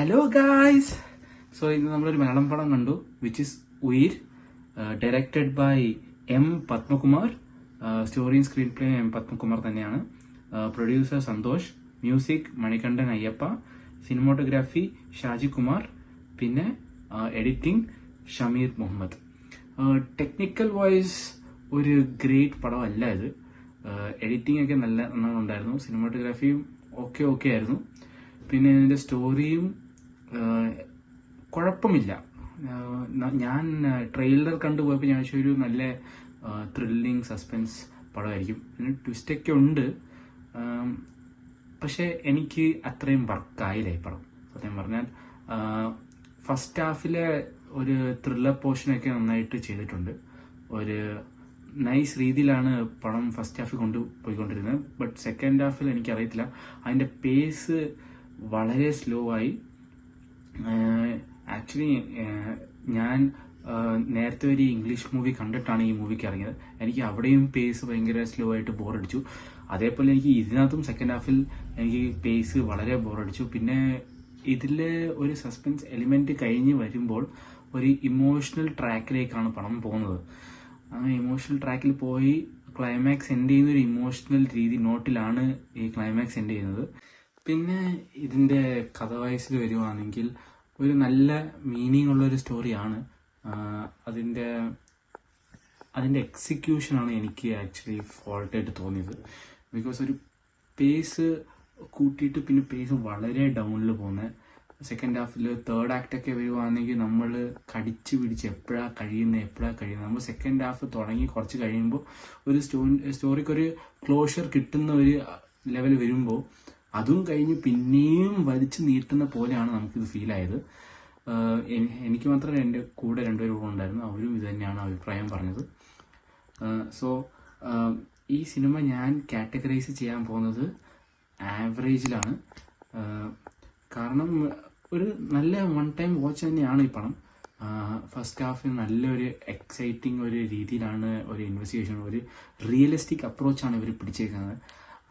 Hello guys. So ഇന്ന് നമ്മളൊരു മലയാളം പടം കണ്ടു, which is Uyir, directed by M Padmakumar. സ്റ്റോറിയും സ്ക്രീൻ പ്ലേ എം പത്മകുമാർ തന്നെയാണ്. Producer Santhosh, music Manikandan Ayyappa, cinematography Shaji Kumar, പിന്നെ editing Shameer Muhammad. Technical wise ഒരു ഗ്രേറ്റ് പടമല്ല ഇത്. എഡിറ്റിംഗ് ഒക്കെ നല്ല നന്നായി ഉണ്ടായിരുന്നു. സിനിമാറ്റോഗ്രാഫിയും ഓക്കെ ആയിരുന്നു. പിന്നെ ഇതിന്റെ സ്റ്റോറിയും കുഴപ്പമില്ല. ഞാൻ ട്രെയിലർ കണ്ടുപോയപ്പോൾ ഞാൻ ഒരു നല്ല ത്രില്ലിങ് സസ്പെൻസ് പടമായിരിക്കും. പിന്നെ ട്വിസ്റ്റൊക്കെ ഉണ്ട്, പക്ഷെ എനിക്ക് അത്രയും വർക്കായില്ല ഈ പടം. സത്യം പറഞ്ഞാൽ ഫസ്റ്റ് ഹാഫിലെ ഒരു ത്രില്ലർ പോർഷനൊക്കെ നന്നായിട്ട് ചെയ്തിട്ടുണ്ട്. ഒരു നൈസ് രീതിയിലാണ് പടം ഫസ്റ്റ് ഹാഫിൽ കൊണ്ടുപോയിക്കൊണ്ടിരുന്നത്. ബട്ട് സെക്കൻഡ് ഹാഫിൽ എനിക്കറിയത്തില്ല, അതിൻ്റെ പേസ് വളരെ സ്ലോ ആയി. ആക്ച്വലി ഞാൻ നേരത്തെ ഒരു ഇംഗ്ലീഷ് മൂവി കണ്ടിട്ടാണ് ഈ മൂവിക്ക് ഇറങ്ങിയത്. എനിക്ക് അവിടെയും പേസ് ഭയങ്കര സ്ലോ ആയിട്ട് ബോറടിച്ചു. അതേപോലെ എനിക്ക് ഇതിനകത്തും സെക്കൻഡ് ഹാഫിൽ എനിക്ക് പേസ് വളരെ ബോറടിച്ചു. പിന്നെ ഇതിലെ ഒരു സസ്പെൻസ് എലിമെന്റ് കഴിഞ്ഞ് വരുമ്പോൾ ഒരു ഇമോഷണൽ ട്രാക്കിലേക്കാണ് പടം പോകുന്നത്. ആ ഇമോഷണൽ ട്രാക്കിൽ പോയി ക്ലൈമാക്സ് എൻഡ് ചെയ്യുന്ന ഒരു ഇമോഷണൽ നോട്ടിലാണ് ഈ ക്ലൈമാക്സ് എൻഡ് ചെയ്യുന്നത്. പിന്നെ ഇതിന്റെ കഥ വയസ്സിൽ വരുവാണെങ്കിൽ ഒരു നല്ല മീനിങ് ഉള്ള ഒരു സ്റ്റോറിയാണ്. അതിന്റെ എക്സിക്യൂഷനാണ് എനിക്ക് ആക്ച്വലി ഫോൾട്ടായിട്ട് തോന്നിയത്. ബിക്കോസ് ഒരു പേസ് കൂട്ടിയിട്ട് പിന്നെ പേസ് വളരെ ഡൗണിൽ പോകുന്നത്. സെക്കൻഡ് ഹാഫിൽ തേർഡ് ആക്ടൊക്കെ വരുവാണെങ്കിൽ നമ്മൾ കടിച്ചു പിടിച്ച് എപ്പോഴാണ് കഴിയുന്നത്. നമ്മൾ സെക്കൻഡ് ഹാഫ് തുടങ്ങി കുറച്ച് കഴിയുമ്പോൾ ഒരു സ്റ്റോറിക്കൊരു ക്ലോഷർ കിട്ടുന്ന ഒരു ലെവൽ വരുമ്പോൾ അതും കഴിഞ്ഞ് പിന്നെയും വലിച്ചു നീട്ടുന്ന പോലെയാണ് നമുക്കിത് ഫീൽ ആയത്. എനിക്ക് മാത്രമല്ല, എൻ്റെ കൂടെ രണ്ടുപേരും ഉണ്ടായിരുന്നു, അവരും ഇത് തന്നെയാണ് അഭിപ്രായം പറഞ്ഞത്. സോ ഈ സിനിമ ഞാൻ കാറ്റഗറൈസ് ചെയ്യാൻ പോകുന്നത് ആവറേജിലാണ്. കാരണം ഒരു നല്ല വൺ ടൈം വാച്ച് തന്നെയാണ് ഈ പടം. ഫസ്റ്റ് ഹാഫ് നല്ലൊരു എക്സൈറ്റിംഗ് ഒരു രീതിയിലാണ് ഒരു ഇൻവെസ്റ്റിഗേഷൻ, ഒരു റിയലിസ്റ്റിക് അപ്രോച്ചാണ് ഇവർ പിടിച്ചേക്കുന്നത്.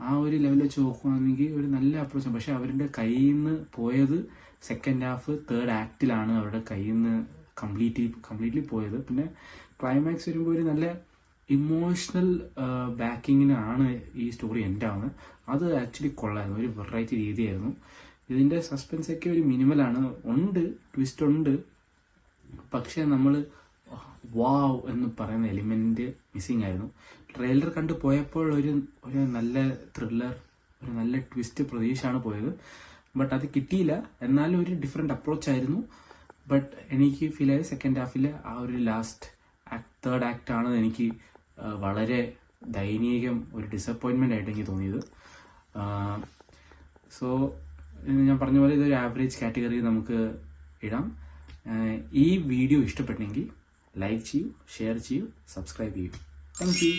ആ ഒരു ലെവൽ വെച്ച് നോക്കുകയാണെങ്കിൽ ഒരു നല്ല അപ്രോച്ചാണ്. പക്ഷെ അവരുടെ കയ്യിൽ നിന്ന് പോയത് സെക്കൻഡ് ഹാഫ് തേർഡ് ആക്ടിലാണ് അവരുടെ കയ്യിൽ നിന്ന് കംപ്ലീറ്റ്ലി പോയത്. പിന്നെ ക്ലൈമാക്സ് വരുമ്പോൾ ഒരു നല്ല ഇമോഷണൽ ബാക്കിങ്ങിനാണ് ഈ സ്റ്റോറി എൻഡ് ആവുന്നത്. അത് ആക്ച്വലി കൊള്ളായിരുന്നു, ഒരു വെറൈറ്റി രീതിയായിരുന്നു. ഇതിന്റെ സസ്പെൻസ് ഒക്കെ ഒരു മിനിമലാണ്, ട്വിസ്റ്റ് ഉണ്ട്. പക്ഷെ നമ്മൾ വാവ് എന്ന് പറയുന്ന എലിമെന്റ് മിസ്സിംഗ് ആയിരുന്നു. ട്രെയിലർ കണ്ടു പോയപ്പോൾ ഒരു നല്ല ത്രില്ലർ, ഒരു നല്ല ട്വിസ്റ്റ് പ്രതീക്ഷയാണ് പോയത്. ബട്ട് അത് കിട്ടിയില്ല. എന്നാലും ഒരു ഡിഫറെന്റ് അപ്രോച്ച് ആയിരുന്നു. ബട്ട് എനിക്ക് ഫീൽ ആയത് സെക്കൻഡ് ഹാഫിലെ ആ ഒരു ലാസ്റ്റ് തേർഡ് ആക്ട് ആണ് എനിക്ക് വളരെ ദയനീയം, ഒരു ഡിസപ്പോയിൻമെന്റ് ആയിട്ട് എനിക്ക് തോന്നിയത്. സോ ഞാൻ പറഞ്ഞ പോലെ ഇതൊരു ആവറേജ് കാറ്റഗറി നമുക്ക് ഇടാം. ഈ വീഡിയോ ഇഷ്ടപ്പെട്ടെങ്കിൽ ലൈക്ക് ചെയ്യൂ, ഷെയർ ചെയ്യൂ, സബ്സ്ക്രൈബ് ചെയ്യൂ. Thank you.